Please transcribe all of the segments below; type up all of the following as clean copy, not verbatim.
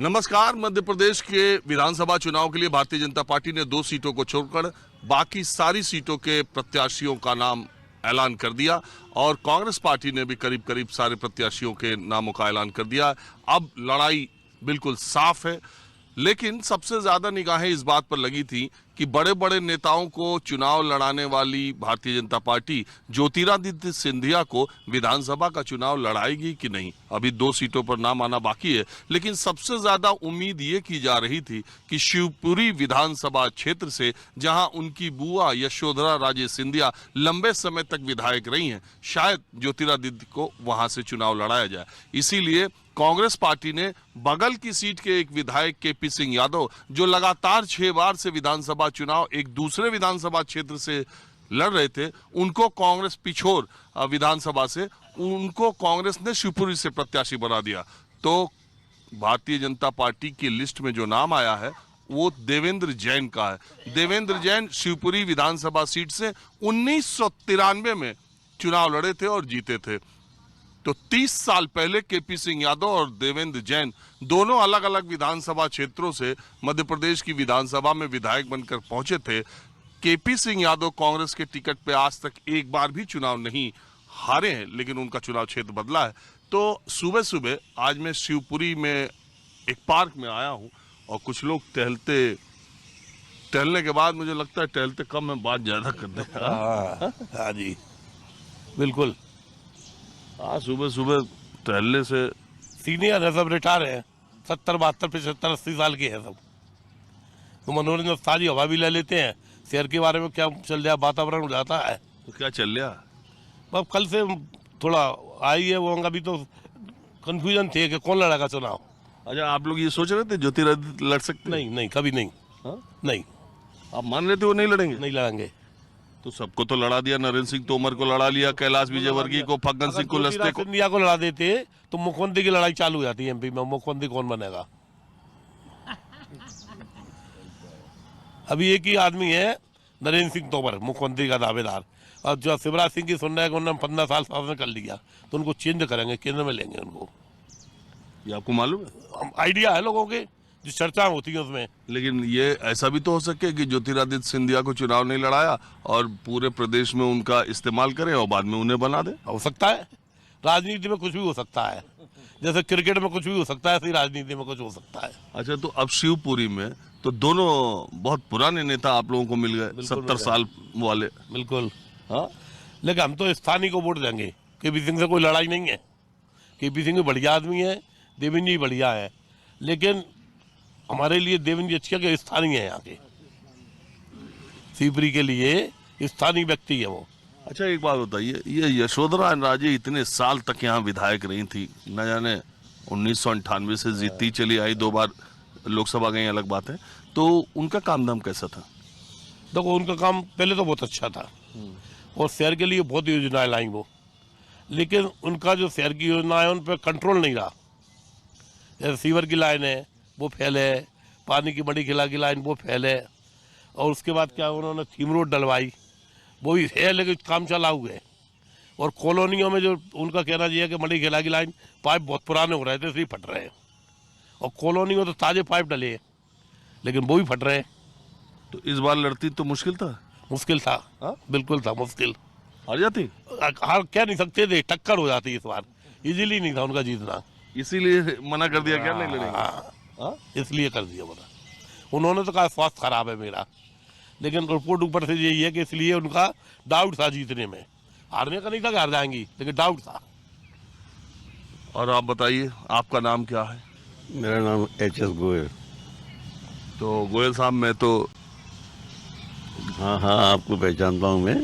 नमस्कार। मध्य प्रदेश के विधानसभा चुनाव के लिए भारतीय जनता पार्टी ने 2 सीटों को छोड़कर बाकी सारी सीटों के प्रत्याशियों का नाम ऐलान कर दिया और कांग्रेस पार्टी ने भी करीब करीब सारे प्रत्याशियों के नामों का ऐलान कर दिया। अब लड़ाई बिल्कुल साफ है, लेकिन सबसे ज्यादा निगाहें इस बात पर लगी थी कि बड़े बड़े नेताओं को चुनाव लड़ाने वाली भारतीय जनता पार्टी ज्योतिरादित्य सिंधिया को विधानसभा का चुनाव लड़ाएगी कि नहीं। अभी 2 सीटों पर नाम आना बाकी है, लेकिन सबसे ज्यादा उम्मीद ये की जा रही थी कि शिवपुरी विधानसभा क्षेत्र से, जहां उनकी बुआ यशोधरा राजे सिंधिया लंबे समय तक विधायक रही हैं, शायद ज्योतिरादित्य को वहां से चुनाव लड़ाया जाए। इसीलिए कांग्रेस पार्टी ने बगल की सीट के एक विधायक केपी सिंह यादव, जो लगातार 6 बार से विधानसभा चुनाव एक दूसरे विधानसभा क्षेत्र से लड़ रहे थे, उनको कांग्रेस पिछोर विधानसभा से उनको कांग्रेस ने शिवपुरी से प्रत्याशी बना दिया। तो भारतीय जनता पार्टी की लिस्ट में जो नाम आया है वो देवेंद्र जैन का है। देवेंद्र जैन शिवपुरी विधानसभा सीट से 1993 में चुनाव लड़े थे और जीते थे। तो 30 साल पहले केपी सिंह यादव और देवेंद्र जैन दोनों अलग अलग विधानसभा क्षेत्रों से मध्य प्रदेश की विधानसभा में विधायक बनकर पहुंचे थे। केपी सिंह यादव कांग्रेस के टिकट पे आज तक एक बार भी चुनाव नहीं हारे हैं, लेकिन उनका चुनाव क्षेत्र बदला है। तो सुबह सुबह आज मैं शिवपुरी में एक पार्क में आया हूं और कुछ लोग टहलने के बाद मुझे लगता है टहलते कम में बात ज्यादा करते हैं। हाँ जी, बिल्कुल। आज सुबह सुबह टहलने से सीनियर है, सब रिटायर है, 70, 72, 75, 80 साल के हैं सब। तो मनोरंजन सारी हवा भी ले लेते हैं। शहर के बारे में क्या चल रहा, वातावरण हो जाता है। तो क्या चल रहा? अब कल से थोड़ा आई है वो, अभी तो कंफ्यूजन थे कि कौन लड़ेगा चुनाव। अच्छा, आप लोग ये सोच रहे थे ज्योतिरादित्य लड़ सकते? नहीं, कभी नहीं। नहीं, आप मान रहे थे वो नहीं लड़ेंगे? नहीं लड़ेंगे। तो सबको तो लड़ा दिया, नरेंद्र सिंह तोमर को लड़ा लिया, कैलाश विजयवर्गीय को, फग्गन सिंह कुलस्ते को। सिंधिया को लड़ा देते तो मुख्यमंत्री की लड़ाई चालू हो जाती है। एमपी में मुख्यमंत्री कौन बनेगा? अभी एक ही आदमी है, नरेंद्र सिंह तोमर, मुख्यमंत्री का दावेदार। और जो शिवराज सिंह की सुन रहे हैं उन्होंने 15 साल शासन कर लिया, तो उनको चेंज करेंगे, केंद्र में लेंगे उनको। ये आपको मालूम है? आइडिया है लोगों के, जो चर्चा होती है उसमें। लेकिन ये ऐसा भी तो हो सके कि ज्योतिरादित्य सिंधिया को चुनाव नहीं लड़ाया और पूरे प्रदेश में उनका इस्तेमाल करें और बाद में उन्हें बना दे। हो सकता है, राजनीति में कुछ भी हो सकता है। जैसे क्रिकेट में कुछ भी हो सकता है, ऐसे राजनीति में कुछ हो सकता है। अच्छा, तो अब शिवपुरी में तो दोनों बहुत पुराने नेता आप लोगों को मिल गए, 70 साल वाले। बिल्कुल। हाँ, लेकिन हम तो स्थानीय को वोट देंगे। केपी सिंह से कोई लड़ाई नहीं है। केपी सिंह बढ़िया आदमी है, देवेंद्र जी बढ़िया है, लेकिन हमारे लिए देवेंद्र जी अच्छे के स्थानीय है। यहाँ के शिवपुरी के लिए स्थानीय व्यक्ति है वो। अच्छा, एक बात बताइए, ये यशोधरा राजे इतने साल तक यहाँ विधायक रही थी, न जाने 1998 से जीतती चली आई, 2 बार लोकसभा गई, अलग बात है, तो उनका काम धाम कैसा था? देखो, उनका काम पहले तो बहुत अच्छा था और शहर के लिए बहुत योजनाएं लाई वो, लेकिन उनका जो शहर की योजना है उन पर कंट्रोल नहीं रहा। जैसे सीवर की लाइन है वो फैले, पानी की बड़ी खिला की लाइन वो फैले, और उसके बाद क्या उन्होंने थीम रोड डलवाई, वो भी है, लेकिन काम चला हुआ है। और कॉलोनियों में जो उनका कहना चाहिए कि बड़ी खिला की लाइन पाइप बहुत पुराने हो रहे थे इसलिए फट रहे हैं, और कॉलोनी में तो ताजे पाइप डले हैं, लेकिन वो भी फट रहे हैं। तो इस बार लड़ती तो मुश्किल था? मुश्किल था। हाँ, बिल्कुल था मुश्किल। हार जाती? हार क्या नहीं सकते थे, टक्कर हो जाती इस बार। इजीली नहीं था उनका जीतना, इसीलिए मना कर दिया क्या नहीं लड़ेंगे? इसलिए कर दिया मना। उन्होंने तो कहा स्वास्थ्य खराब है मेरा, लेकिन रिपोर्ट ऊपर से यही है कि इसलिए उनका डाउट था जीतने में। हारने का नहीं था कि हार जाएंगी, लेकिन डाउट था। और आप बताइए, आपका नाम क्या है? मेरा नाम HS गोयल। तो गोयल साहब, मैं तो हाँ, आपको पहचानता हूँ मैं।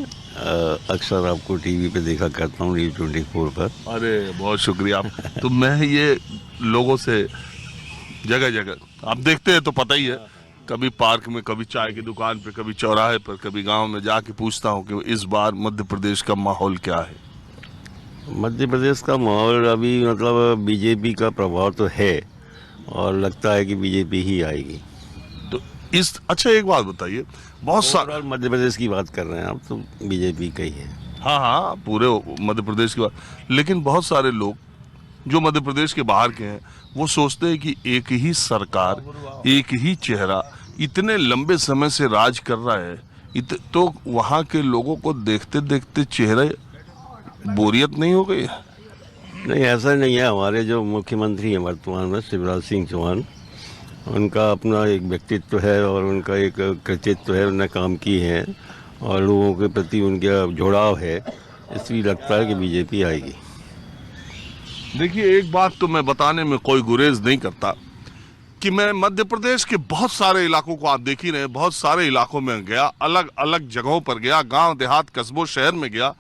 अक्सर आपको टीवी पे देखा करता हूँ, News 24 पर। अरे बहुत शुक्रिया आप। तो मैं ये लोगों से जगह जगह, आप देखते हैं तो पता ही है, कभी पार्क में, कभी चाय की दुकान पे, कभी चौराहे पर, कभी गांव में जाके पूछता हूँ कि इस बार मध्य प्रदेश का माहौल क्या है। मध्य प्रदेश का माहौल अभी मतलब बीजेपी का प्रभाव तो है और लगता है कि बीजेपी ही आएगी। तो अच्छा, एक बात बताइए, बहुत सारा मध्य प्रदेश की बात कर रहे हैं आप, तो बीजेपी का ही है। हाँ, पूरे मध्य प्रदेश की बात, लेकिन बहुत सारे लोग जो मध्य प्रदेश के बाहर के हैं वो सोचते हैं कि एक ही सरकार, एक ही चेहरा इतने लंबे समय से राज कर रहा है, तो वहाँ के लोगों को देखते देखते चेहरे बोरियत नहीं हो गई है? नहीं, ऐसा नहीं है। हमारे जो मुख्यमंत्री हैं वर्तमान में, शिवराज सिंह चौहान, उनका अपना एक व्यक्तित्व है और उनका एक कृतित्व है, उन्होंने काम किए हैं और लोगों के प्रति उनका जुड़ाव है, इसलिए लगता है कि बीजेपी आएगी। देखिए, एक बात तो मैं बताने में कोई गुरेज नहीं करता कि मैं मध्य प्रदेश के बहुत सारे इलाकों को, आप देख ही रहे, बहुत सारे इलाकों में गया, अलग अलग जगहों पर गया, गांव देहात कस्बों शहर में गया,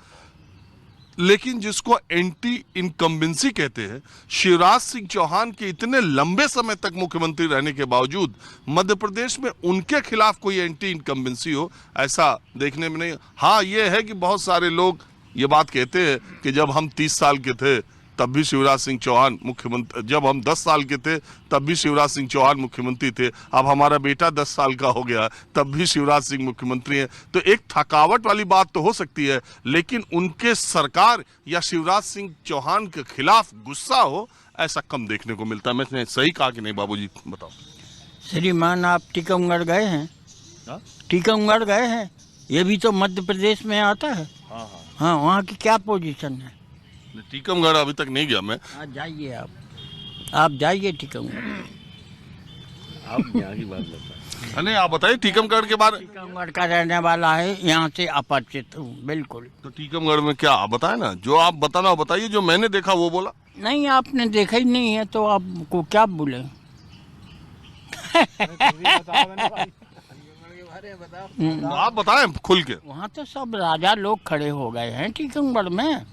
लेकिन जिसको एंटी इनकम्बेंसी कहते हैं, शिवराज सिंह चौहान के इतने लंबे समय तक मुख्यमंत्री रहने के बावजूद मध्य प्रदेश में उनके खिलाफ कोई एंटी इनकम्बेंसी हो, ऐसा देखने में नहीं। हाँ, ये है कि बहुत सारे लोग ये बात कहते हैं कि जब हम 30 साल के थे तब भी शिवराज सिंह चौहान मुख्यमंत्री, जब हम 10 साल के थे तब भी शिवराज सिंह चौहान मुख्यमंत्री थे, अब हमारा बेटा 10 साल का हो गया तब भी शिवराज सिंह मुख्यमंत्री हैं। तो एक थकावट वाली बात तो हो सकती है, लेकिन उनके सरकार या शिवराज सिंह चौहान के खिलाफ गुस्सा हो, ऐसा कम देखने को मिलता है। मैंने सही कहा कि नहीं बाबूजी, बताओ। श्रीमान, आप टीकमगढ़ गए हैं? हाँ? टीकमगढ़ गए हैं? ये भी तो मध्य प्रदेश में आता है। हाँ, वहाँ की क्या पोजीशन है? टीकमगढ़ अभी तक नहीं गया मैं। जाइए, आप जाइए टीकमगढ़। आप यहाँ की बात बताएं। नहीं, आप बताइए टीकमगढ़ के बारे। टीकमगढ़ का रहने वाला है, यहाँ से अपरिचित हूँ बिल्कुल। तो टीकमगढ़ में क्या, आप बताए ना, जो आप बताना हो बताइए, जो मैंने देखा वो बोला। नहीं, आपने देखा ही नहीं है तो आपको क्या बोले। आप बताएं खुल के। वहाँ तो सब राजा लोग खड़े हो गए हैं टीकमगढ़ में,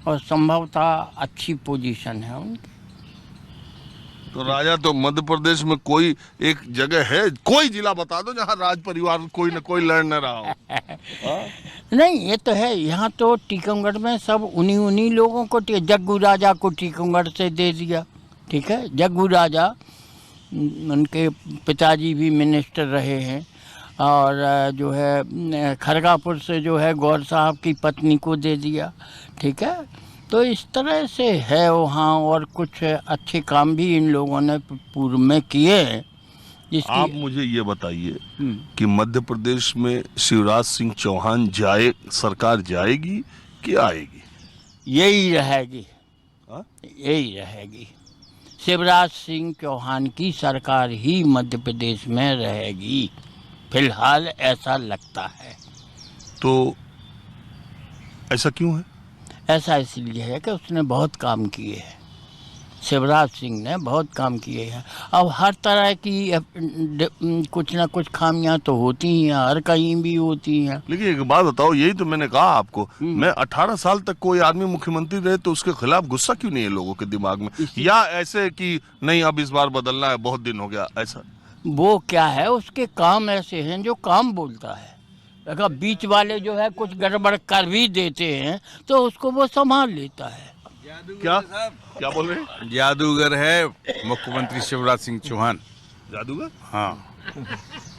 और संभवतः अच्छी पोजीशन है उनकी। तो राजा तो मध्य प्रदेश में कोई एक जगह है, कोई जिला बता दो जहाँ राज परिवार कोई न कोई लड़ न रहा हो। नहीं, ये तो है, यहाँ तो टीकमगढ़ में सब उन्हीं लोगों को, जग्गू राजा को टीकमगढ़ से दे दिया। ठीक है, जग्गू राजा, उनके पिताजी भी मिनिस्टर रहे हैं, और जो है खरगापुर से जो है गौर साहब की पत्नी को दे दिया। ठीक है, तो इस तरह से है वहाँ, और कुछ अच्छे काम भी इन लोगों ने पूर्व में किए हैं। आप मुझे ये बताइए कि मध्य प्रदेश में शिवराज सिंह चौहान सरकार जाएगी कि आएगी? यही रहेगी। हाँ? यही रहेगी। शिवराज सिंह चौहान की सरकार ही मध्य प्रदेश में रहेगी, फिलहाल ऐसा लगता है। तो ऐसा क्यों है? ऐसा इसलिए है कि उसने बहुत काम किए हैं, शिवराज सिंह ने बहुत काम किए हैं। अब हर तरह की कुछ ना कुछ खामियां तो होती ही हैं, हर कहीं भी होती हैं। लेकिन एक बात बताओ, यही तो मैंने कहा आपको, मैं 18 साल तक कोई आदमी मुख्यमंत्री रहे तो उसके खिलाफ गुस्सा क्यों नहीं है लोगों के दिमाग में, या ऐसे कि नहीं अब इस बार बदलना है, बहुत दिन हो गया, ऐसा? वो क्या है, उसके काम ऐसे हैं जो काम बोलता है। अगर बीच वाले जो है कुछ गड़बड़ कर भी देते हैं तो उसको वो संभाल लेता है। क्या बोल रहे हैं? जादूगर है मुख्यमंत्री शिवराज सिंह चौहान। जादूगर? हाँ,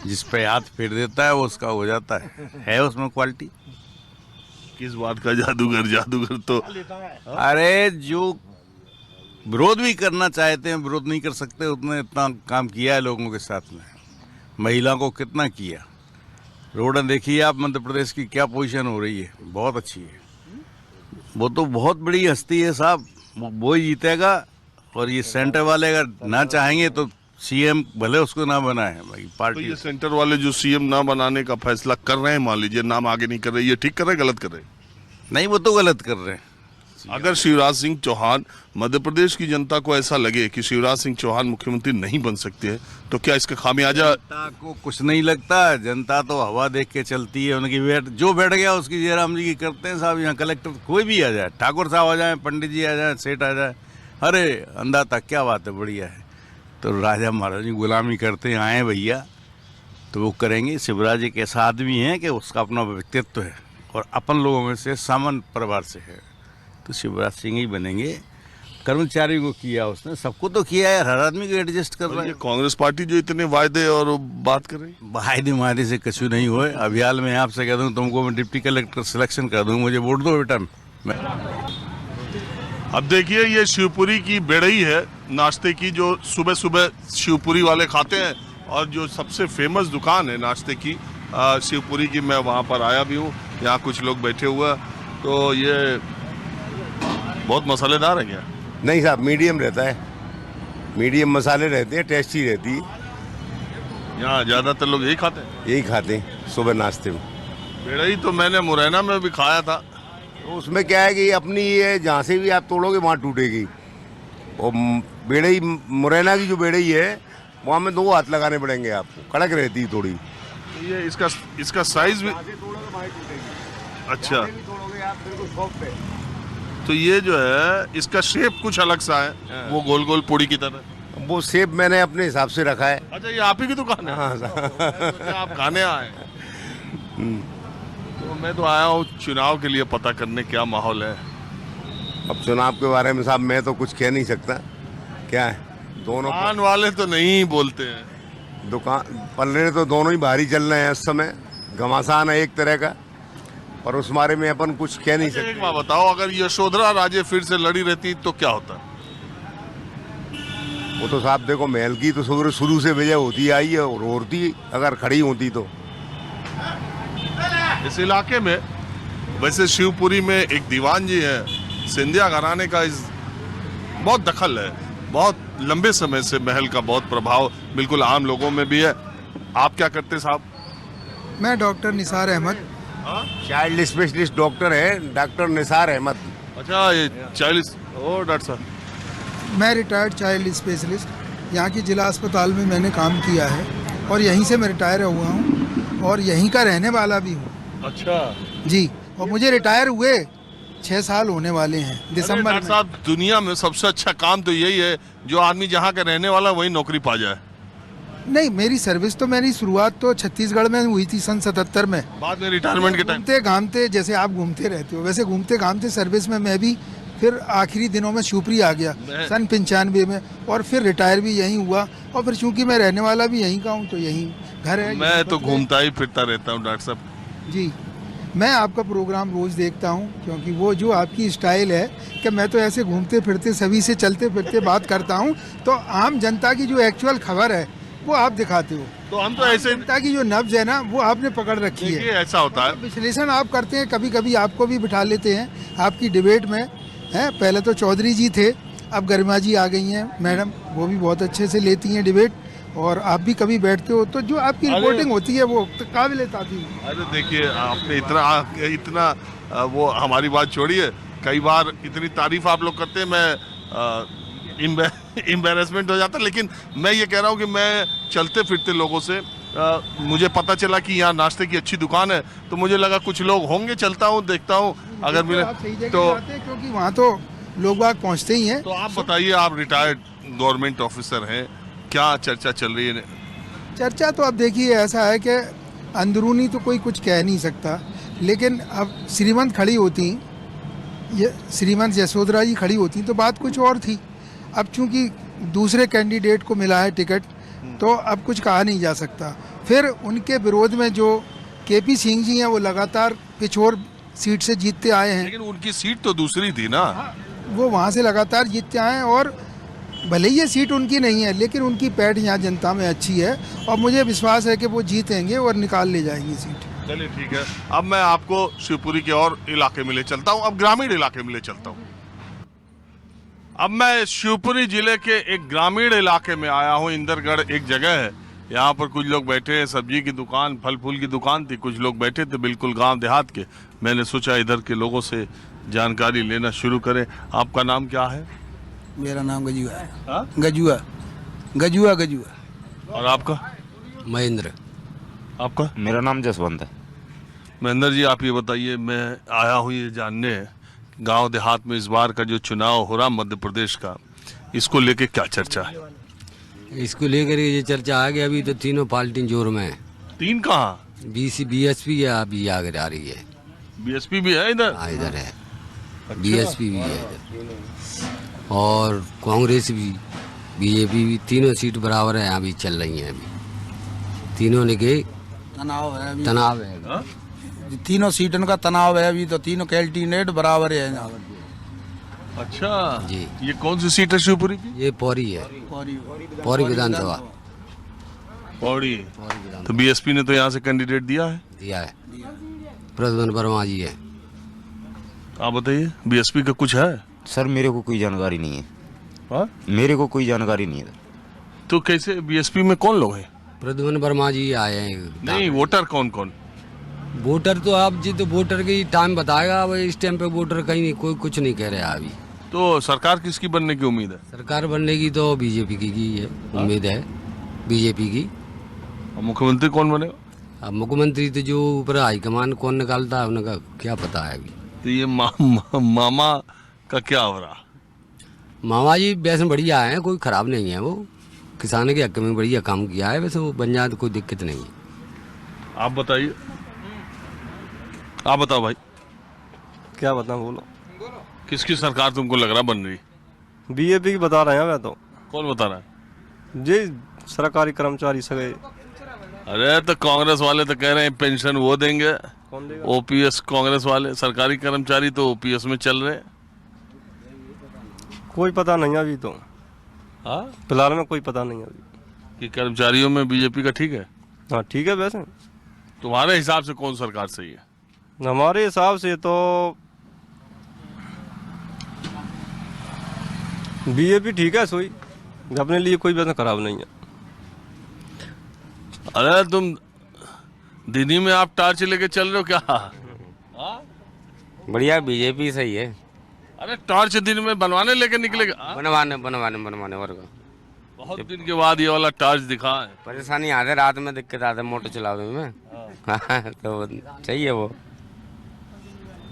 जिस पे हाथ फेर देता है वो उसका हो जाता है उसमें क्वालिटी। किस बात का जादूगर? जादूगर तो अरे जो विरोध भी करना चाहते हैं विरोध नहीं कर सकते, उतने इतना काम किया है लोगों के साथ में, महिला को कितना किया। रोड देखिए आप, मध्य प्रदेश की क्या पोजीशन हो रही है, बहुत अच्छी है। वो तो बहुत बड़ी हस्ती है साहब, वो ही जीतेगा। और ये सेंटर वाले अगर ना चाहेंगे तो सीएम भले उसको ना बनाए भाई पार्टी। तो ये सेंटर वाले जो सीएम ना बनाने का फैसला कर रहे हैं, मान लीजिए नाम आगे नहीं कर रहे, ये ठीक कर रहे हैं, गलत कर रहे हैं? नहीं, वो तो गलत कर रहे हैं। अगर शिवराज सिंह चौहान, मध्य प्रदेश की जनता को ऐसा लगे कि शिवराज सिंह चौहान मुख्यमंत्री नहीं बन सकते हैं, तो क्या इसका खामियाजा? जनता को कुछ नहीं लगता, जनता तो हवा देख के चलती है। उनकी जो बैठ गया उसकी जयराम जी की करते हैं साहब। यहाँ कलेक्टर कोई भी आ जाए, ठाकुर साहब आ जाए, पंडित जी आ जाए, सेठ आ जाए, अरे अंदाता क्या बात है, बढ़िया है। तो राजा महाराज जी गुलामी करते आए भैया, तो वो करेंगे। शिवराज एक ऐसा आदमी है कि उसका अपना व्यक्तित्व है और अपन लोगों में से सामान्य परिवार से है, तो शिवराज सिंह ही बनेंगे। कर्मचारी को किया उसने, सबको तो किया यार, हर आदमी को एडजस्ट कर रहा है। कांग्रेस पार्टी जो इतने वायदे और बात कर रही है, वायदे से कुछ नहीं हुए। अभियाल में आपसे कह दूं तुमको मैं डिप्टी कलेक्टर सिलेक्शन कर दूं, मुझे वोट दो बेटा। मैं अब देखिए ये शिवपुरी की बेड़ई है नाश्ते की, जो सुबह सुबह शिवपुरी वाले खाते हैं, और जो सबसे फेमस दुकान है नाश्ते की शिवपुरी की, मैं वहाँ पर आया भी हूँ। यहाँ कुछ लोग बैठे हुए हैं, तो ये बहुत मसालेदार है क्या? नहीं साहब, मीडियम रहता है, मीडियम मसाले रहते हैं, टेस्टी रहती है। यहाँ ज़्यादातर लोग यही खाते हैं। यही खाते हैं सुबह नाश्ते में। बेड़ई तो मैंने मुरैना में भी खाया था। तो उसमें क्या है कि अपनी ये जहाँ से भी आप तोड़ोगे वहाँ टूटेगी। और बेड़ई मुरैना की जो बेड़ई है वहाँ में 2 हाथ लगाने पड़ेंगे आपको, कड़क रहती है थोड़ी। तो ये इसका साइज भी अच्छा, तो ये जो है इसका शेप कुछ अलग सा है, वो गोल गोल पूड़ी की तरह। वो शेप मैंने अपने हिसाब से रखा है। अच्छा, ये आप ही की दुकान है? हाँ साहब। आप खाने आए हैं? तो मैं तो आया हूँ चुनाव के लिए पता करने क्या माहौल है। अब चुनाव के बारे में साहब मैं तो कुछ कह नहीं सकता। क्या है, दोनों दुकान वाले तो नहीं बोलते हैं। दुकान पल्ले तो दोनों ही भारी चल रहे हैं इस समय, घमासान है एक तरह का, पर उस बारे में अपन कुछ कह नहीं एक सकते। बात बताओ, अगर यशोधरा राजे फिर से लड़ी रहती तो क्या होता? वो तो साहब देखो, महल की तो शुरू से वजह होती आई है, और होती अगर खड़ी होती तो। इस इलाके में वैसे शिवपुरी में एक दीवान जी है, सिंधिया घराने का बहुत दखल है, बहुत लंबे समय से महल का बहुत प्रभाव बिल्कुल आम लोगों में भी है। आप क्या करते साहब? मैं doctor Nisar Ahmad. Child specialist doctor है डॉक्टर निसार अहमद। अच्छा, ये 40 ओ डॉक्टर साहब। मैं रिटायर्ड चाइल्ड स्पेशलिस्ट यहाँ की जिला अस्पताल में मैंने काम किया है, और यहीं से मैं रिटायर हुआ हूँ, और यहीं का रहने वाला भी हूँ। अच्छा जी, और मुझे रिटायर हुए 6 साल होने वाले हैं दिसंबर डॉक्टर में। साहब, दुनिया में सबसे अच्छा काम तो यही है जो आदमी जहाँ का रहने वाला वही नौकरी पा जाए। नहीं, मेरी सर्विस तो मेरी शुरुआत तो छत्तीसगढ़ में हुई थी सन 77 में। बाद में रिटायरमेंट के टाइम घूमते घामते, जैसे आप घूमते रहते हो वैसे घूमते घामते सर्विस में मैं भी फिर आखिरी दिनों में शिवपुरी आ गया सन 95 में, और फिर रिटायर भी यहीं हुआ। और फिर चूंकि मैं रहने वाला भी यहीं का हूँ तो यहीं घर है। मैं तो घूमता ही फिरता रहता हूँ डॉक्टर साहब। जी, मैं आपका प्रोग्राम रोज़ देखता हूँ, क्योंकि वो जो आपकी स्टाइल है कि मैं तो ऐसे घूमते फिरते सभी से चलते फिरते बात करता हूँ, तो आम जनता की जो एक्चुअल खबर है वो आप दिखाते हो। तो हम तो ऐसे जनता की जो नब्ज है ना वो आपने पकड़ रखी देखिए, है। ऐसा होता है। विश्लेषण आप करते हैं, कभी कभी आपको भी बिठा लेते हैं आपकी डिबेट में, हैं। पहले तो चौधरी जी थे, अब गरिमा जी आ गई हैं मैडम, वो भी बहुत अच्छे से लेती हैं डिबेट, और आप भी कभी बैठते हो तो जो आपकी रिपोर्टिंग होती है वो काबिल तारीफ। अरे देखिए, आपने इतना वो हमारी बात छोड़िए, कई बार इतनी तारीफ आप लोग करते हैं, मैं एम्बेरसमेंट हो जाता है। लेकिन मैं ये कह रहा हूँ कि मैं चलते फिरते लोगों से मुझे पता चला कि यहाँ नाश्ते की अच्छी दुकान है, तो मुझे लगा कुछ लोग होंगे, चलता हूँ देखता हूँ, अगर मिले आप सही जगह तो। जाते हैं, क्योंकि वहाँ तो लोग बाग पहुँचते ही हैं। तो आप बताइए, आप रिटायर्ड गवर्नमेंट ऑफिसर हैं, क्या चर्चा चल रही है? चर्चा तो अब देखिए ऐसा है कि अंदरूनी तो कोई कुछ कह नहीं सकता, लेकिन अब श्रीमंत खड़ी होती, ये श्रीमंत यशोधरा जी खड़ी होती तो बात कुछ और थी। अब चूंकि दूसरे कैंडिडेट को मिला है टिकट, तो अब कुछ कहा नहीं जा सकता। फिर उनके विरोध में जो केपी सिंह जी हैं वो लगातार पिछोर सीट से जीतते आए हैं। लेकिन उनकी सीट तो दूसरी थी ना। वो वहाँ से लगातार जीतते आए हैं, और भले ही ये सीट उनकी नहीं है लेकिन उनकी पैठ यहाँ जनता में अच्छी है, और मुझे विश्वास है कि वो जीतेंगे और निकाल ले जाएंगे सीट। चलिए ठीक है, अब मैं आपको शिवपुरी के और इलाके में ले चलता हूँ, अब ग्रामीण इलाके में ले चलता हूँ। अब मैं शिवपुरी जिले के एक ग्रामीण इलाके में आया हूँ, इंदरगढ़ एक जगह है, यहाँ पर कुछ लोग बैठे हैं, सब्जी की दुकान, फल फूल की दुकान थी, कुछ लोग बैठे थे बिल्कुल गांव देहात के। मैंने सोचा इधर के लोगों से जानकारी लेना शुरू करें। आपका नाम क्या है? मेरा नाम गजुआ है। हाँ? गजुआ गजुआ गजुआ। और आपका? महेंद्र। आपका? मेरा नाम जसवंत है। महेंद्र जी, आप ये बताइए, मैं आया हूँ ये जानने गांव देहात में इस बार का जो चुनाव हो रहा मध्य प्रदेश का, इसको लेके क्या चर्चा है? इसको लेकर ये चर्चा आ गया, अभी तो तीनों पार्टी जोर में है। तीन कहाँ? बीएसपी है, अभी आगे आ रही है। बीएसपी भी है इधर? हाँ, इधर है। बीएसपी भी है इधर, और कांग्रेस भी, बीजेपी भी, तीनों सीट बराबर है अभी चल रही हैं। अभी तीनों लेके तनाव है, तनाव है। हाँ? तीनों सीटों का तनाव है अभी, तो तीनों कैंडिडेट बराबर है। अच्छा जी। ये कौन सी सीट है शिवपुरी की? ये पौरी है, पौरी विधानसभा पौड़ी। तो बीएसपी ने तो यहाँ से कैंडिडेट दिया है। दिया है, प्रद्युम्न वर्मा जी है। आप बताइए बीएसपी का कुछ है? सर मेरे को कोई जानकारी नहीं है। हाँ? मेरे को कोई जानकारी नहीं है। तो कैसे बीएसपी में कौन लोग हैं? प्रद्युम्न वर्मा जी आए हैं। नहीं, वोटर कौन कौन? वोटर तो आप जी, तो वोटर की टाइम बताएगा। अब इस टाइम पे वोटर कहीं नहीं, कोई कुछ नहीं कह रहा अभी। तो सरकार किसकी बनने की उम्मीद है? सरकार बनने की तो बीजेपी की है, उम्मीद है बीजेपी की। और मुख्यमंत्री कौन बनेगा? अब मुख्यमंत्री तो जो ऊपर हाईकमान कौन निकालता है उनका क्या पता है अभी। तो ये मामा का क्या हो रहा? मामा जी वैसे बढ़िया है, कोई खराब नहीं है। वो किसान के हक में बढ़िया काम किया है, वैसे वो बन जाए तो कोई दिक्कत नहीं है। आप बताइए, आप बताओ भाई, क्या बताऊं, बोलो। किसकी सरकार तुमको लग रहा बन रही? बीजेपी की बता रहे हैं। मैं तो कौन बता रहा है? जी सरकारी कर्मचारी सगे। अरे तो कांग्रेस वाले तो कह रहे हैं पेंशन वो देंगे। कौन देगा? ओपीएस कांग्रेस वाले, सरकारी कर्मचारी तो ओपीएस में चल रहे हैं। कोई पता नहीं अभी तो। हाँ, फिलहाल में कोई पता नहीं अभी। कि कर्मचारियों में बीजेपी का ठीक है। हाँ ठीक है। वैसे तुम्हारे हिसाब से कौन सरकार सही है? हमारे हिसाब से तो बीजेपी ठीक है। सोई अपने लिए कोई वैसे खराब नहीं है। अरे तुम दिल्ली में आप टार्च लेके चल रहे हो क्या? हाँ? बढ़िया, बीजेपी सही है। अरे टॉर्च दिन में बनवाने लेके निकलेगा? बनवाने और का बहुत दिन के बाद ये वाला टॉर्च दिखा है। परेशानी आते, रात में दिक्कत आते मोटर चलावे में। हाँ, तो चाहिए वो।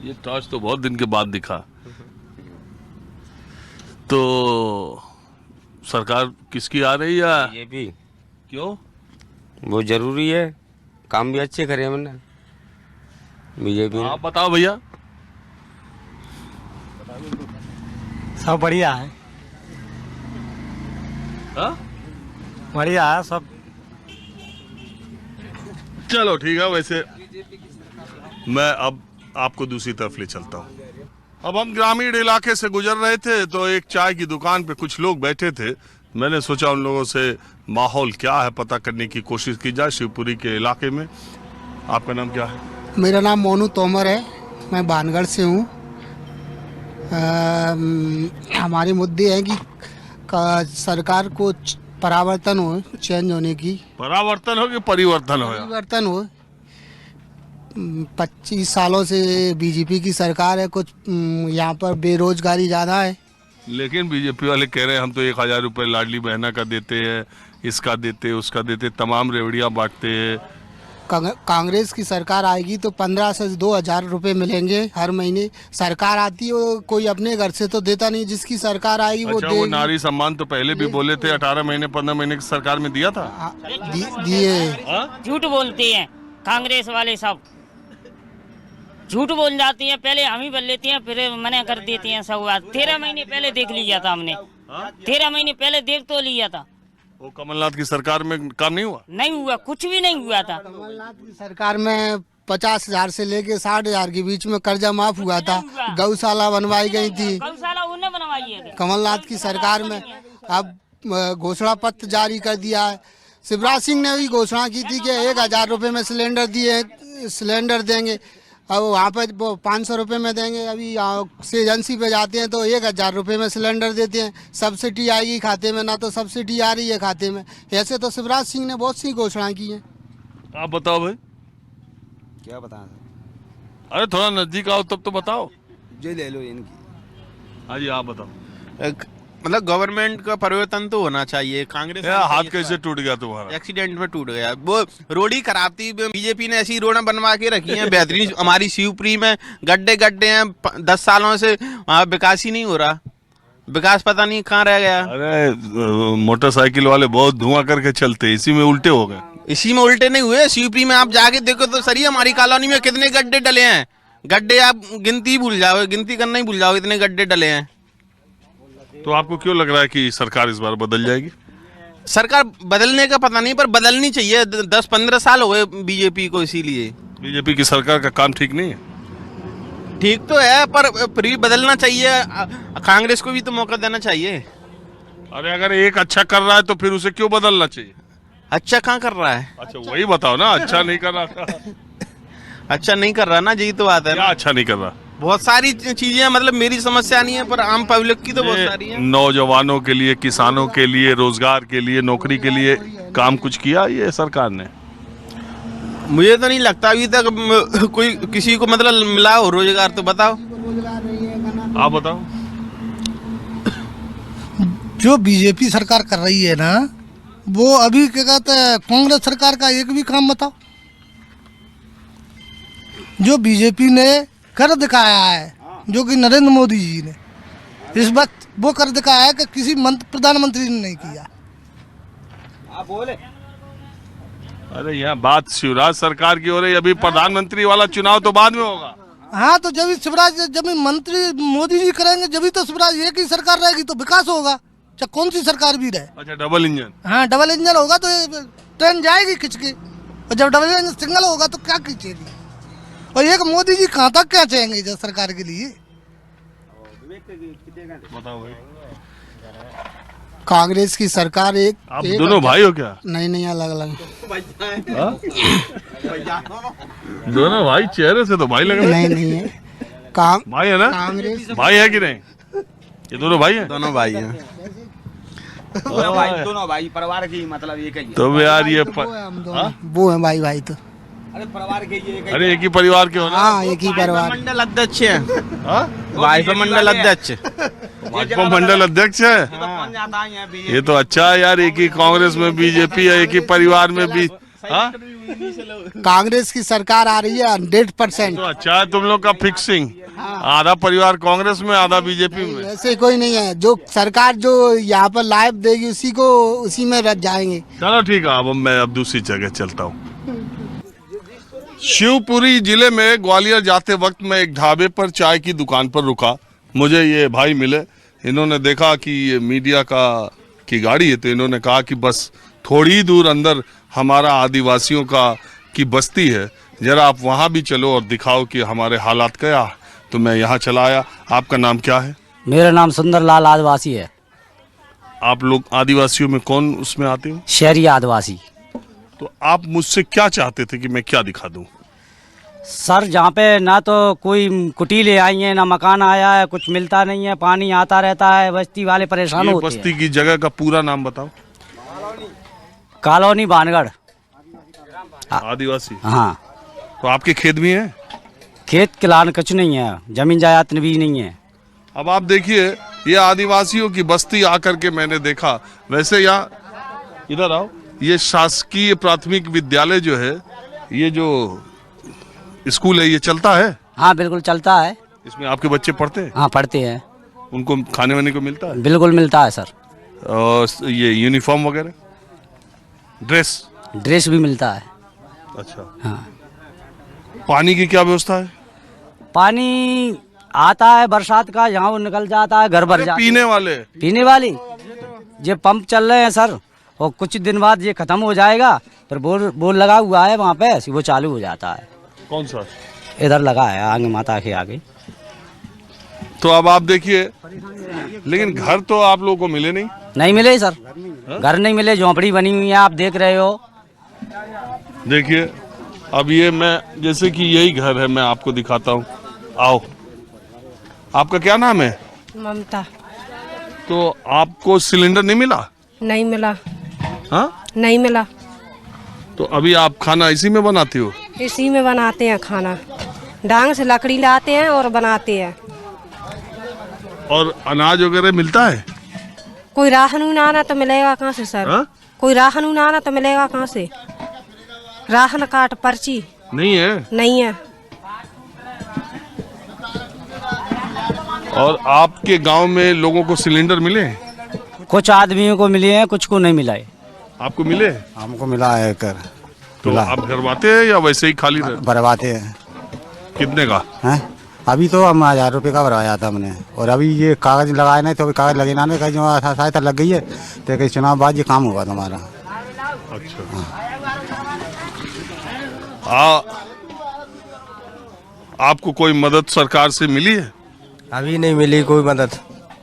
ये टॉर्च तो बहुत दिन के बाद दिखा। तो सरकार किसकी आ रही है? बीजेपी। क्यों? वो जरूरी है, काम भी अच्छे करे हमने बीजेपी। आप बताओ भैया। सब बढ़िया है। हाँ? बढ़िया है सब। चलो ठीक है। वैसे मैं अब आपको दूसरी तरफ ले चलता हूँ। अब हम ग्रामीण इलाके से गुजर रहे थे तो एक चाय की दुकान पे कुछ लोग बैठे थे। मैंने सोचा उन लोगों से माहौल क्या है पता करने की कोशिश की जाए शिवपुरी के इलाके में। आपका नाम क्या है? मेरा नाम मोनू तोमर है, मैं बानगढ़ से हूँ। हमारे मुद्दे हैं कि सरकार को परावर्तन हो, चेंज होने की। परावर्तन हो कि परिवर्तन हो? परिवर्तन हो। 25 सालों से बीजेपी की सरकार है, कुछ यहाँ पर बेरोजगारी ज़्यादा है। लेकिन बीजेपी वाले कह रहे हैं हम तो 1000 रुपये लाडली बहना का देते हैं, इसका देते, उसका देते, तमाम रेवड़ियाँ बांटते हैं। कांग्रेस की सरकार आएगी तो 15 से 2000 रुपये मिलेंगे हर महीने। सरकार आती है कोई अपने घर से तो देता नहीं, जिसकी सरकार आएगी वो अच्छा, वो नारी सम्मान तो पहले भी बोले थे 18 महीने 15 महीने की सरकार में दिया था। दिए। झूठ बोलते हैं कांग्रेस वाले, सब झूठ बोल जाती हैं। पहले हम ही बोल लेती हैं, फिर मना कर देती हैं सब बात। 13 महीने पहले देख लिया था हमने। 13 महीने पहले देख तो लिया था। वो कमलनाथ की सरकार में काम नहीं हुआ? नहीं हुआ, कुछ भी नहीं हुआ था। कमलनाथ की सरकार में 50,000 से लेके 60,000 के बीच में कर्जा माफ हुआ था। गौशाला बनवाई गई थी। गौशाला उन्हें बनवाई है कमलनाथ की सरकार में। अब घोषणा पत्र जारी कर दिया है। शिवराज सिंह ने भी घोषणा की थी कि 1000 रुपये में सिलेंडर देंगे। अब वहाँ पर वो 500 रुपये में देंगे। अभी से एजेंसी पे जाते हैं तो 1000 रुपये में सिलेंडर देते हैं। सब्सिडी आएगी खाते में, ना तो सब्सिडी आ रही है खाते में। ऐसे तो शिवराज सिंह ने बहुत सी घोषणा की है। आप बताओ भाई। क्या बताएं? अरे थोड़ा नजदीक आओ तब तो बताओ। जो ले लो इनकी। हाँ जी, आप बताओ। मतलब गवर्नमेंट का परिवर्तन तो होना चाहिए। कांग्रेस हाथ कैसे टूट गया तुम्हारा? एक्सीडेंट में टूट गया। वो रोड ही खराब थी। बीजेपी ने ऐसी रोड बनवा के रखी है बेहतरीन। हमारी शिवपुरी में गड्ढे हैं 10 सालों से, वहाँ विकास ही नहीं हो रहा। विकास पता नहीं कहाँ रह गया। अरे मोटरसाइकिल वाले बहुत धुआं करके चलते, इसी में उल्टे हो गए। इसी में उल्टे नहीं हुए, शिवपुरी में आप जाके देखो तो सही। हमारी कॉलोनी में कितने गड्ढे डले हैं। गड्ढे आप गिनती भूल जाओ, गिनती करना ही भूल जाओ, इतने गड्ढे डले हैं। तो आपको क्यों लग रहा है कि सरकार इस बार बदल जाएगी? सरकार बदलने का पता नहीं, पर बदलनी चाहिए। 10-15 साल हो गए बीजेपी को, इसीलिए। बीजेपी की सरकार का काम ठीक नहीं है? ठीक तो है पर फिर भी बदलना चाहिए, कांग्रेस को भी तो मौका देना चाहिए। अरे अगर एक अच्छा कर रहा है तो फिर उसे क्यों बदलना चाहिए? अच्छा कहाँ कर रहा है? अच्छा वही बताओ ना, अच्छा नहीं कर रहा था। अच्छा नहीं कर रहा ना, यही तो बात है क्या ना। अच्छा नहीं कर रहा? बहुत सारी चीजें, मतलब मेरी समस्या नहीं है पर आम पब्लिक की तो बहुत सारी है। नौजवानों के लिए, किसानों के लिए, रोजगार के लिए, नौकरी के लिए काम कुछ किया ये सरकार ने? मुझे तो नहीं लगता अभी तक कोई किसी को मतलब मिला हो रोजगार, तो बताओ। आप बताओ। जो बीजेपी सरकार कर रही है ना, वो अभी क्या कहते हैं, कांग्रेस सरकार का एक भी काम बताओ। जो बीजेपी ने कर दिखाया है, जो कि नरेंद्र मोदी जी ने इस वक्त वो कर दिखाया है कि किसी प्रधानमंत्री ने नहीं किया। आप बोले अरे यहाँ बात शिवराज सरकार की हो रही है, अभी प्रधानमंत्री वाला चुनाव तो बाद में होगा। हाँ, तो जब शिवराज, जब मंत्री मोदी जी करेंगे, जब तो शिवराज, एक ही सरकार रहेगी तो विकास होगा, चाहे कौन सी सरकार भी रहे। अच्छा डबल इंजन? हाँ, डबल इंजन होगा तो ट्रेन जाएगी खिंच के, और जब डबल इंजन सिंगल होगा तो क्या खींचेगी। और एक मोदी जी कहाँ तक क्या चाहेंगे इस सरकार के लिए? बताओ भाई। कांग्रेस की सरकार आप दोनों भाई हो क्या? नहीं अलग अलग। दोनों भाई, चेहरे से तो भाई लग रहे हैं। नहीं है भाई है ना? कांग्रेस भाई है कि नहीं? ये दोनों भाई हैं? दोनों भाई हैं। दोनों भाई परिवार की मतलब एक ही है। तो यार ये वो है भाई तो। अरे परिवार के ये अरे एक ही परिवार के हो ना? हाँ, एक ही परिवार। मंडल अध्यक्ष है, भाजपा मंडल अध्यक्ष, भाजपा मंडल अध्यक्ष है। ये तो अच्छा है यार, एक ही कांग्रेस में बीजेपी है, एक ही परिवार में भी। कांग्रेस की सरकार आ रही है 100%। तो अच्छा है तुम लोग का फिक्सिंग, आधा परिवार कांग्रेस में, आधा बीजेपी में। ऐसे कोई नहीं है, जो सरकार जो यहाँ पर लाइव देगी उसी में रह जाएंगे। चलो ठीक है, अब मैं दूसरी जगह चलता हूँ। शिवपुरी जिले में ग्वालियर जाते वक्त मैं एक ढाबे पर चाय की दुकान पर रुका। मुझे ये भाई मिले, इन्होंने देखा कि ये मीडिया की गाड़ी है, तो इन्होंने कहा कि बस थोड़ी दूर अंदर हमारा आदिवासियों की बस्ती है, जरा आप वहाँ भी चलो और दिखाओ कि हमारे हालात क्या। तो मैं यहाँ चला आया। आपका नाम क्या है? मेरा नाम सुंदरलाल आदिवासी है। आप लोग आदिवासियों में कौन उसमें आते हो? शहरी आदिवासी। तो आप मुझसे क्या चाहते थे कि मैं क्या दिखा दूं? सर, जहाँ पे ना तो कोई कुटीले आई है, ना मकान आया है, कुछ मिलता नहीं है, पानी आता रहता है, बस्ती वाले परेशान होते हैं। बस्ती की जगह का पूरा नाम बताओ। कॉलोनी बानगढ़ आदिवासी। हाँ। तो आपके खेत भी हैं? खेत किलान कुछ नहीं है, जमीन जायदाद भी नहीं है। अब आप देखिए, ये आदिवासियों की बस्ती आकर के मैंने देखा। वैसे यहाँ इधर आओ, ये शासकीय प्राथमिक विद्यालय जो है, ये जो स्कूल है, ये चलता है? हाँ बिल्कुल चलता है। इसमें आपके बच्चे पढ़ते हैं? हाँ पढ़ते हैं। उनको खाने वाने को मिलता है? बिल्कुल मिलता है सर। और ये यूनिफॉर्म वगैरह, ड्रेस भी मिलता है। अच्छा। हाँ। पानी की क्या व्यवस्था है? पानी आता है बरसात का, यहाँ वो निकल जाता है, घर भर जाता है। पीने वाली ये पंप चल रहे हैं सर, और कुछ दिन बाद ये खत्म हो जाएगा, फिर बोर लगा हुआ है वहाँ पे, वो चालू हो जाता है। कौन सा? इधर लगा है आगे माता के आगे। तो अब आप देखिए, लेकिन घर तो आप लोगों को मिले नहीं मिले सर। घर नहीं मिले, झोंपड़ी बनी हुई है, आप देख रहे हो। देखिए अब ये मैं, जैसे कि यही घर है, मैं आपको दिखाता हूँ। आओ, आपका क्या नाम है? ममता। तो आपको सिलेंडर नहीं मिला? नहीं मिला। हाँ? नहीं मिला। तो अभी आप खाना इसी में बनाती हो? इसी में बनाते हैं खाना, डांग से लकड़ी लाते हैं और बनाते हैं। और अनाज वगैरह मिलता है? कोई राशन आना तो मिलेगा कहाँ से सर? हा? कोई राशन आना तो मिलेगा कहाँ से? राशन कार्ड पर्ची नहीं है? नहीं है। और आपके गांव में लोगों को सिलेंडर मिले? कुछ आदमियों को मिले हैं, कुछ को नहीं मिला है। आपको मिले? हमको मिला है कर। तो आप भरवाते हैं या वैसे ही खाली भरवाते हैं। कितने का है? अभी तो हम 1000 रुपये का भरवाया था हमने, और अभी ये कागज लगाए नहीं, तो कागज लगे ना, कहीं जो सहायता लग गई है, तो कहीं चुनाव बाद ये काम होगा तुम्हारा। अच्छा। आपको कोई मदद सरकार से मिली है? अभी नहीं मिली कोई मदद,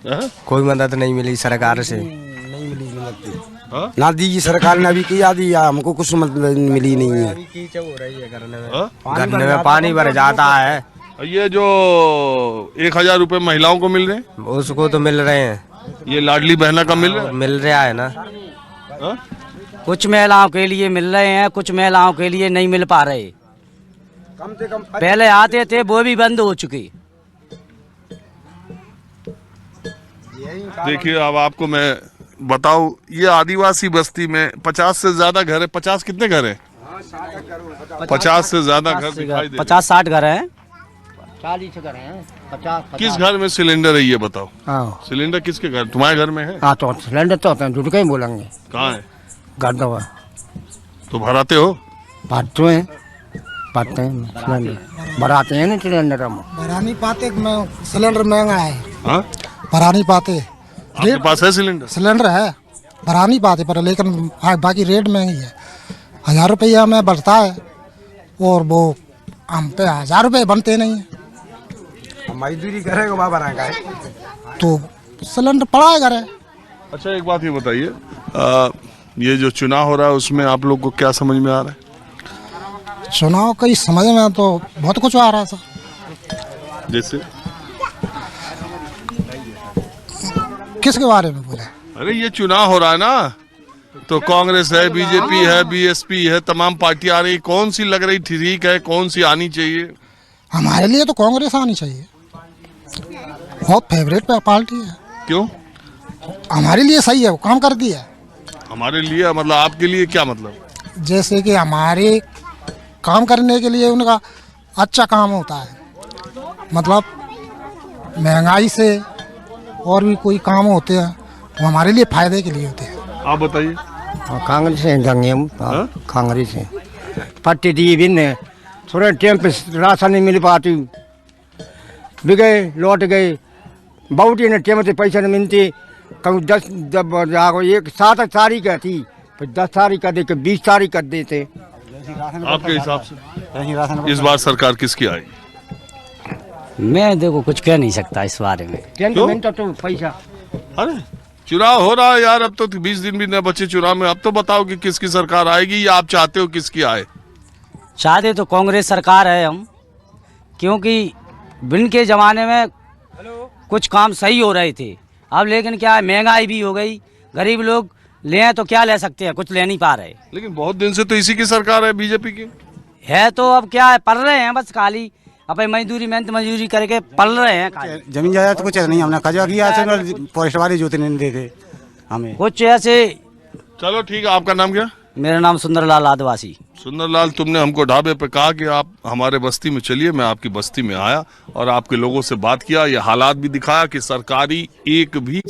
हाँ? कोई मदद नहीं मिली सरकार से। नहीं मिली मदद हाँ? ना दी सरकार ने, अभी किया दिया, हमको कुछ मदद मिली नहीं है। कीचड़ हो रही है हाँ? गन्ने में पानी भर जाता है। ये जो 1000 रुपए महिलाओं को मिल रहे हैं, उसको तो मिल रहे हैं, ये लाडली बहना का मिल रहा है? मिल रहा है ना। हाँ? कुछ महिलाओं के लिए मिल रहे हैं, कुछ महिलाओं के लिए नहीं मिल पा रहे। कम से कम पहले आते थे वो भी बंद हो चुके। देखिए अब आपको मैं बताऊं, ये आदिवासी बस्ती में 50 से ज्यादा घर है। 50 कितने घर हैं? 50 से ज्यादा घर दिखाई दे। 50-60 घर हैं। 40 घर हैं, 50। किस घर में सिलेंडर है ये बताओ? हाँ सिलेंडर किसके घर? तुम्हारे घर में है? हाँ, तो सिलेंडर तो होते हैं, झूठ कहीं बोलेंगे। कहाँ है? घर दवा तो भराते हो? भरते हैं, भरते हैं सिलेंडर, भराते हैं ना सिलेंडर हम। भरा नहीं पाते, सिलेंडर महंगा है। हाँ? भरा नहीं पाते। आपके पास है सिलेंडर? सिलेंडर है, भरा नहीं पाते पर, लेकिन बाकी रेट महंगी है। 1000 रुपया में बढ़ता है और वो हम पे 1000 रुपये बनते नहीं है, मजदूरी करेगा वहाँ बनाएगा तो सिलेंडर पड़ा है घर है। अच्छा एक बात ये बताइए, ये जो चुनाव हो रहा है उसमें आप लोग को क्या समझ में आ रहा है? चुनाव का समझ में तो बहुत कुछ आ रहा है सर। जैसे किसके बारे में बोले? अरे ये चुनाव हो रहा है ना, तो कांग्रेस है, बीजेपी है, बीएसपी है, तमाम पार्टियां आ रही, कौन सी लग रही ठीक है, कौन सी आनी चाहिए? हमारे लिए तो कांग्रेस आनी चाहिए, बहुत फेवरेट पार्टी है। क्यों? हमारे लिए सही है, वो काम कर दिया। हमारे लिए मतलब आपके लिए क्या मतलब? जैसे कि हमारे काम करने के लिए उनका अच्छा काम होता है, मतलब महंगाई से और भी कोई काम होते हैं वो हमारे लिए फायदे के लिए होते हैं। आप बताइए। कांग्रेस है जंगे हम, कांग्रेस है। पट्टी दी भी ने थोड़े टाइम पे राशन नहीं मिल पाती, भी गए लौट गए, बहुत ही टाइम से पैसा नहीं मिलते। कभी 10 जब जागो एक 7 तारीख थी, फिर 10 तारीख कर दे, 20 तारीख कर देते। आपके हिसाब से इस बार सरकार किसकी आएगी? मैं देखो कुछ कह नहीं सकता इस बारे में। तो पैसा, अरे चुनाव हो रहा है यार, अब तो 20 दिन भी न बचे चुनाव में। अब तो बताओ कि किसकी सरकार आएगी या आप चाहते हो किसकी आए? चाहते तो कांग्रेस सरकार है हम, क्योंकि बिन के ज़माने में कुछ काम सही हो रहे थे। अब लेकिन क्या है, महंगाई भी हो गई, गरीब लोग लें तो क्या ले सकते हैं, कुछ ले नहीं पा रहे। लेकिन बहुत दिन से तो इसी की सरकार है, बीजेपी की है, तो अब क्या है, पढ़ रहे हैं बस खाली अपनी मजदूरी मेहनत मजदूरी करके पढ़ रहे हैं। जमीन जायदाद तो कुछ नहीं, हमने कजा किया, फॉरेस्ट वाले जोते नहीं देते हमें कुछ ऐसे। चलो ठीक है, आपका नाम क्या? मेरा नाम सुंदरलाल आदिवासी। सुंदरलाल, तुमने हमको ढाबे पे कहा कि आप हमारे बस्ती में चलिए, मैं आपकी बस्ती में आया और आपके लोगों से बात किया, ये हालात भी दिखाया कि सरकारी एक भी